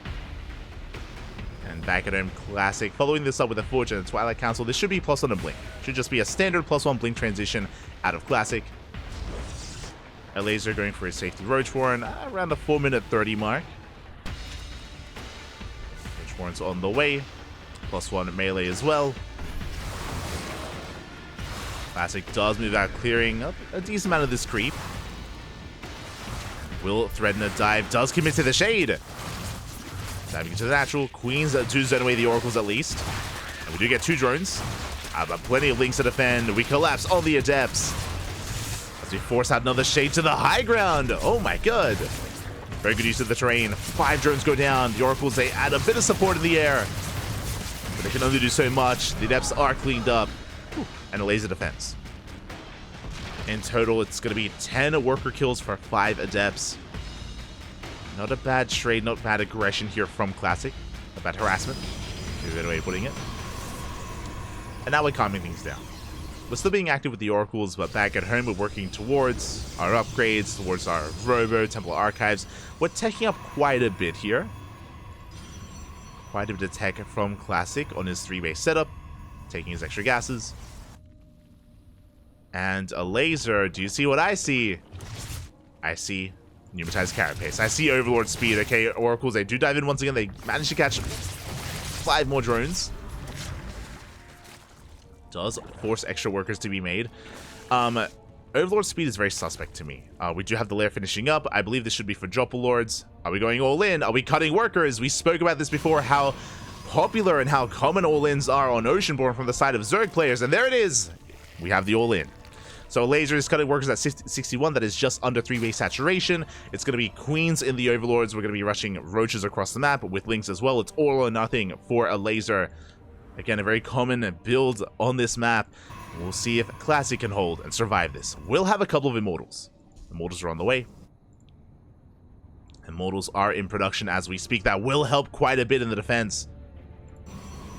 And back at home, Classic. Following this up with a Forge and a Twilight Council. This should be +1 and Blink. Should just be a standard +1 Blink transition out of Classic. Elazer going for his safety Roach Warren around the 4-minute 30 mark. Roach Warren's on the way. +1 melee as well. Classic does move out, clearing up a decent amount of this creep. Will threaten a dive, does commit to the shade. Diving into the natural. Queens do zone away the Oracles at least. And we do get 2 drones. But plenty of links to defend. We collapse on the Adepts. As we force out another shade to the high ground. Oh my god. Very good use of the terrain. 5 drones go down. The Oracles, they add a bit of support in the air. But they can only do so much. The Adepts are cleaned up. And a laser defense. In total, it's going to be 10 worker kills for 5 Adepts. Not a bad trade, not bad aggression here from Classic. Not bad harassment. Maybe a better way of putting it. And now we're calming things down. We're still being active with the Oracles, but back at home we're working towards our upgrades, towards our Robo, Temple Archives. We're taking up quite a bit here. Quite a bit of tech from Classic on his 3-base setup. Taking his extra gases. And a Elazer. Do you see what I see? I see pneumatized carapace. I see Overlord speed. Okay, Oracles, they do dive in once again. They manage to catch 5 more drones. Does force extra workers to be made. Overlord speed is very suspect to me. We do have the lair finishing up. I believe this should be for Dropper Lords. Are we going all in? Are we cutting workers? We spoke about this before, how popular and how common all-ins are on Oceanborn from the side of Zerg players. And there it is. We have the all-in. So Elazer is cutting workers at 61. That is just under 3-base saturation. It's going to be Queens in the Overlords. We're going to be rushing Roaches across the map with Links as well. It's all or nothing for Elazer. Again, a very common build on this map. We'll see if Classic can hold and survive this. We'll have a couple of Immortals. Immortals are on the way. Immortals are in production as we speak. That will help quite a bit in the defense.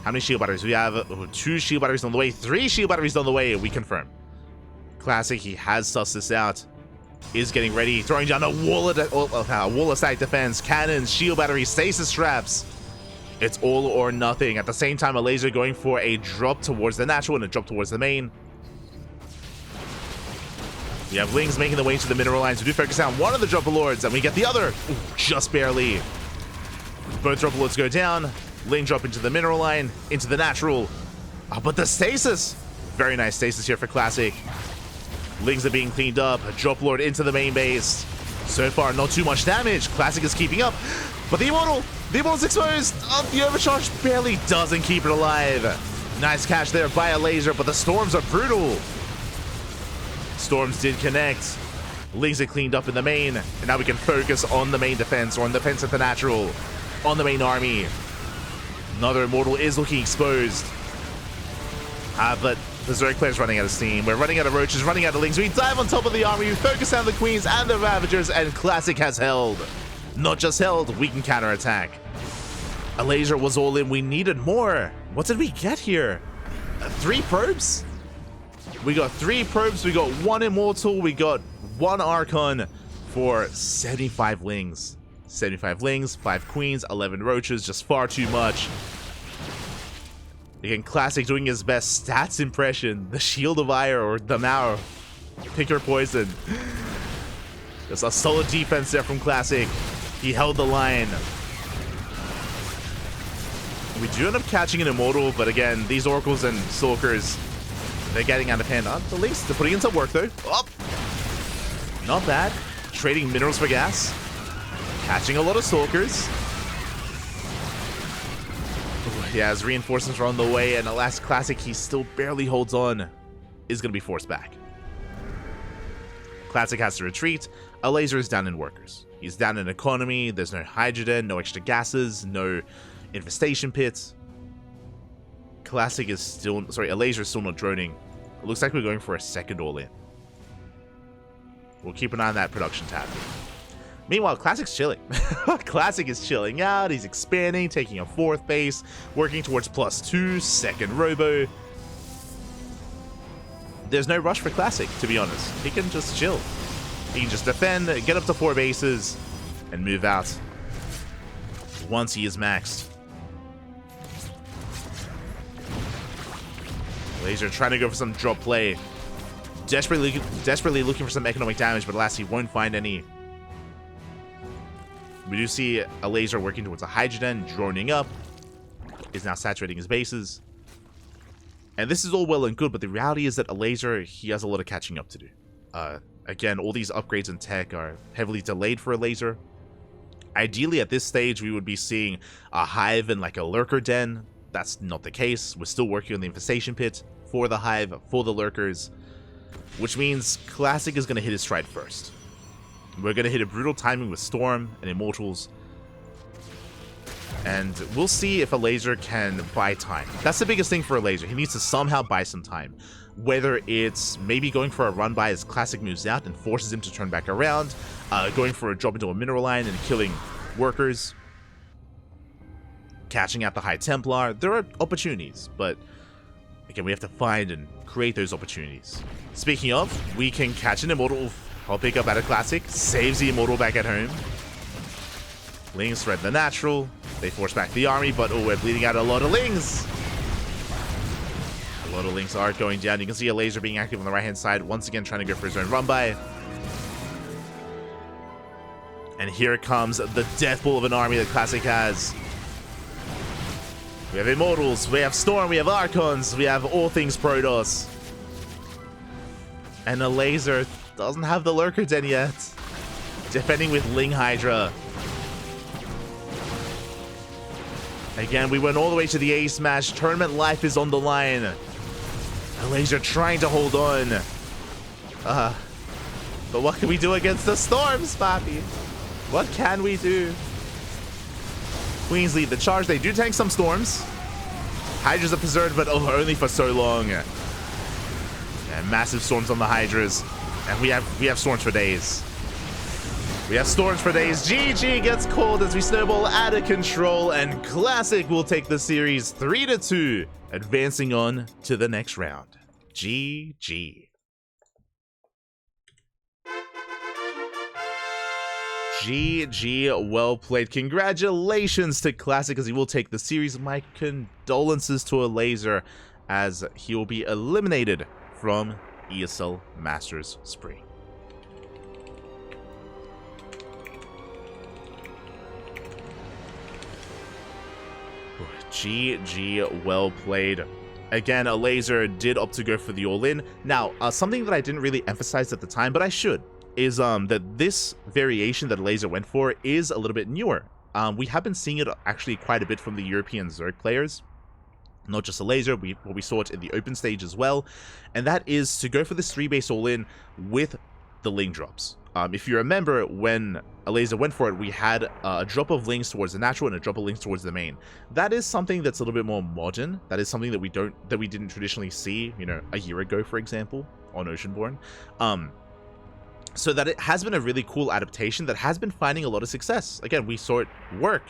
How many shield batteries? We have 2 shield batteries on the way. 3 shield batteries on the way. We confirm. Classic, he has sussed this out. Is getting ready. Throwing down a wall of static defense. Cannons, shield batteries, stasis traps. It's all or nothing. At the same time, Elazer going for a drop towards the natural and a drop towards the main. We have Lings making the way to the mineral lines. We do focus down one of the Dropper Lords, and we get the other. Ooh, just barely. Both Dropper Lords go down. Ling drop into the mineral line, into the natural. But the stasis. Very nice stasis here for Classic. Lings are being cleaned up. A Dropper Lord into the main base. So far, not too much damage. Classic is keeping up. But the Immortal's exposed. Oh, the overcharge barely doesn't keep it alive. Nice catch there by Elazer, but the Storms are brutal. Storms did connect. Lings are cleaned up in the main. And now we can focus on the main defense, or on the defense at the natural. On the main army. Another Immortal is looking exposed. But The Zerg player's running out of steam. We're running out of roaches, running out of lings. We dive on top of the army. We focus on the queens and the ravagers, and Classic has held. Not just held, we can counterattack. Elazer was all in. We needed more. What did we get here? 3 probes? We got 3 probes. We got 1 immortal. We got 1 archon for 75 lings. 75 lings, 5 queens, 11 roaches. Just far too much. Again, Classic doing his best stats impression. The Shield of Ire or the Mao. Pick your poison. There's a solid defense there from Classic. He held the line. We do end up catching an Immortal, but again, these Oracles and Stalkers, they're getting out of hand. The Lynx, they're putting in some work though. Oh, not bad. Trading minerals for gas. Catching a lot of Stalkers. Yeah, as reinforcements are on the way, and the last Classic, he still barely holds on, is going to be forced back. Classic has to retreat. Elazer is down in workers. He's down in economy. There's no hydrogen, no extra gases, no infestation pits. Classic is still... Sorry, Elazer is still not droning. It looks like we're going for a second all-in. We'll keep an eye on that production tab. Meanwhile, Classic's chilling. Classic is chilling out. He's expanding, taking a 4th base, working towards +2, second robo. There's no rush for Classic, to be honest. He can just chill. He can just defend, get up to 4 bases, and move out once he is maxed. Elazer trying to go for some drop play. Desperately looking for some economic damage, but alas, he won't find any. We do see Elazer working towards a hydrogen, droning up. Is now saturating his bases. And this is all well and good, but the reality is that Elazer, he has a lot of catching up to do. Again, all these upgrades in tech are heavily delayed for Elazer. Ideally, at this stage, we would be seeing a hive and like a lurker den. That's not the case. We're still working on the infestation pit for the hive, for the lurkers, which means Classic is going to hit his stride first. We're going to hit a brutal timing with Storm and Immortals. And we'll see if Elazer can buy time. That's the biggest thing for Elazer. He needs to somehow buy some time. Whether it's maybe going for a run by as Classic moves out and forces him to turn back around, going for a drop into a mineral line and killing workers, catching out the High Templar. There are opportunities, but again, we have to find and create those opportunities. Speaking of, we can catch an Immortal. I'll pick up at a Classic. Saves the Immortal back at home. Lings thread the natural. They force back the army, but oh, we're bleeding out a lot of Lings. A lot of Lings are going down. You can see Elazer being active on the right-hand side, once again trying to go for his own run-by. And here comes the death ball of an army that Classic has. We have Immortals, we have Storm, we have Archons, we have all things Protoss. And Elazer doesn't have the Lurker Den yet. Defending with Ling Hydra. Again, we went all the way to the Ace match. Tournament life is on the line. Elazer trying to hold on. But what can we do against the Storms, Papi? What can we do? Queens lead the charge. They do tank some Storms. Hydras are preserved, but only for so long. And massive Storms on the Hydras. And we have Storms for days. We have Storms for days. GG gets called as we snowball out of control, and Classic will take the series 3-2, advancing on to the next round. GG. GG, well played. Congratulations to Classic as he will take the series. My condolences to Elazer as he will be eliminated from ESL Masters Spring. GG, well played. Again, Elazer did opt to go for the all-in. Now, something that I didn't really emphasize at the time, but I should, is that this variation that Elazer went for is a little bit newer. We have been seeing it actually quite a bit from the European Zerg players. Not just Elazer, we saw it in the open stage as well. And that is to go for this 3-base all-in with the Ling drops. If you remember, when Elazer went for it, we had a drop of links towards the natural and a drop of links towards the main. That is something that's a little bit more modern. That is something that we didn't traditionally see, you know, a year ago, for example, on Oceanborn. So that it has been a really cool adaptation that has been finding a lot of success. Again, we saw it work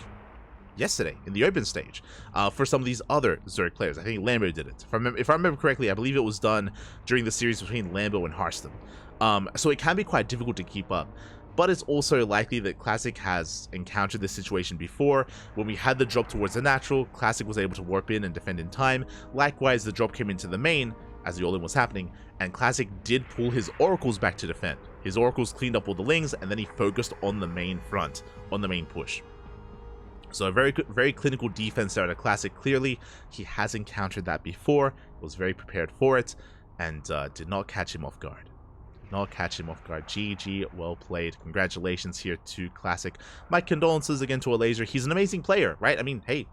yesterday in the open stage for some of these other Zerg players. I think Lambo did it. If I remember correctly, I believe it was done during the series between Lambo and Hearthstone. So it can be quite difficult to keep up, but it's also likely that Classic has encountered this situation before. When we had the drop towards the natural, Classic was able to warp in and defend in time. Likewise, the drop came into the main as the all-in was happening, and Classic did pull his oracles back to defend. His oracles cleaned up all the lings, and then he focused on the main front, on the main push. So a very clinical defense there at a Classic. Clearly, he has encountered that before, was very prepared for it, and did not catch him off guard. Not catch him off guard. GG, well played. Congratulations here to Classic. My condolences again to Elazer. He's an amazing player, right? I mean, hey,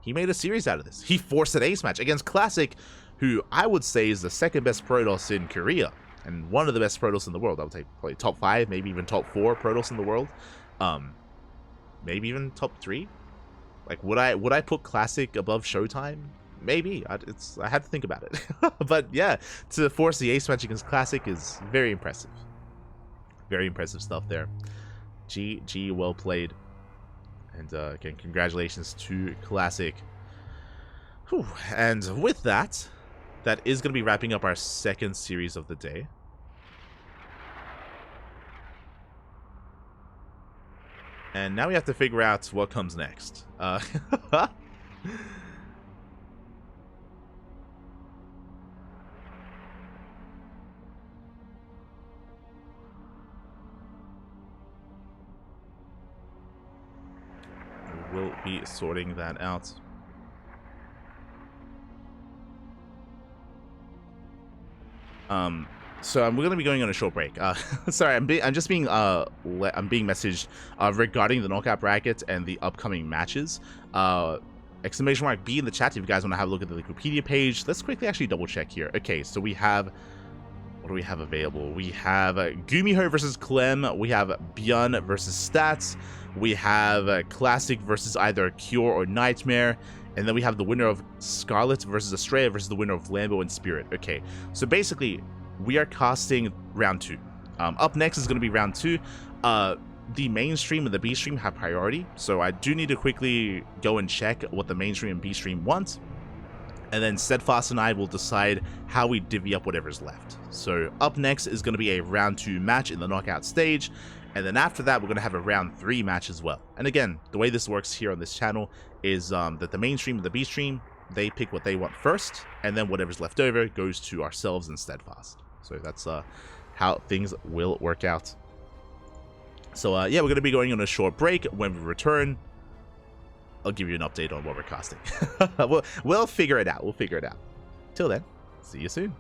he made a series out of this. He forced an ace match against Classic, who I would say is the second best Protoss in Korea, and one of the best Protoss in the world. I would say probably top 5, maybe even top 4 Protoss in the world. Maybe even top 3. Like, would I put Classic above Showtime? Maybe. I had to think about it. But yeah, to force the ace match against Classic is very impressive. Very impressive stuff there. GG, well played. And again, congratulations to Classic. Whew. And with that, that is going to be wrapping up our second series of the day. And now we have to figure out what comes next. We'll be sorting that out. So we're gonna be going on a short break. Sorry, I'm being messaged regarding the knockout bracket and the upcoming matches. Exclamation mark B in the chat if you guys want to have a look at the Wikipedia page. Let's quickly actually double check here. Okay, so we have, what do we have available? We have Gumiho versus Clem. We have Björn versus Stats. We have Classic versus either Cure or Nightmare. And then we have the winner of Scarlet versus Estrella versus the winner of Lambo and Spirit. Okay, so basically, we are casting round 2. Up next is going to be round 2. The mainstream and the B stream have priority, so I do need to quickly go and check what the mainstream and B stream want. And then Steadfast and I will decide how we divvy up whatever's left. So up next is going to be a round 2 match in the knockout stage. And then after that, we're going to have a round 3 match as well. And again, the way this works here on this channel is that the mainstream and the B stream, they pick what they want first, and then whatever's left over goes to ourselves and Steadfast. So that's how things will work out. So yeah, we're going to be going on a short break. When we return, I'll give you an update on what we're casting. We'll figure it out. We'll figure it out. Till then, see you soon.